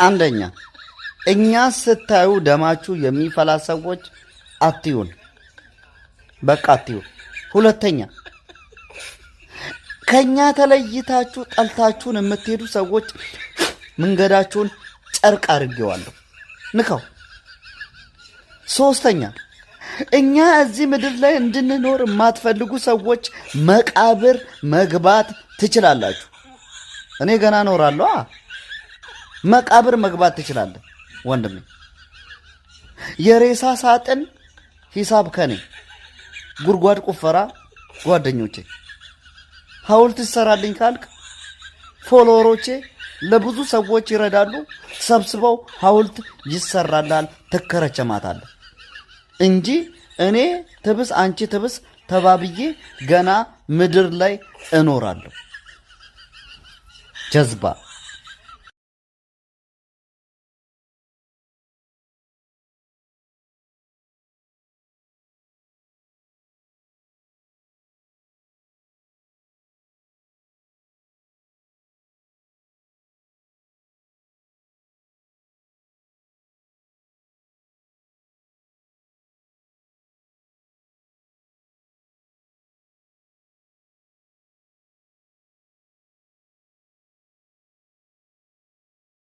አንደኛ እኛ ስታዩ ደማችሁ የሚፈላ ሰዎች አትዩን፣ በቃ አትዩን። ሁለተኛ ከኛ ተለይታችሁ ጠልታችሁን የምትሄዱ ሰዎች መንገዳችሁን ጨርቅ አድርጌዋለሁ፣ ንካው። ሶስተኛ እኛ እዚህ ምድር ላይ እንድንኖር የማትፈልጉ ሰዎች መቃብር መግባት ትችላላችሁ። እኔ ገና እኖራለሁ። መቃብር መግባት ትችላለህ ወንድሜ። የሬሳ ሳጥን ሂሳብ ከኔ፣ ጉድጓድ ቁፈራ ጓደኞቼ። ሐውልት ይሰራልኝ ካልክ ፎሎወሮቼ ለብዙ ሰዎች ይረዳሉ። ሰብስበው ሐውልት ይሰራላል፣ ትከረቸማታለህ እንጂ እኔ ትብስ አንቺ ትብስ ተባብዬ ገና ምድር ላይ እኖራለሁ። ጀዝባ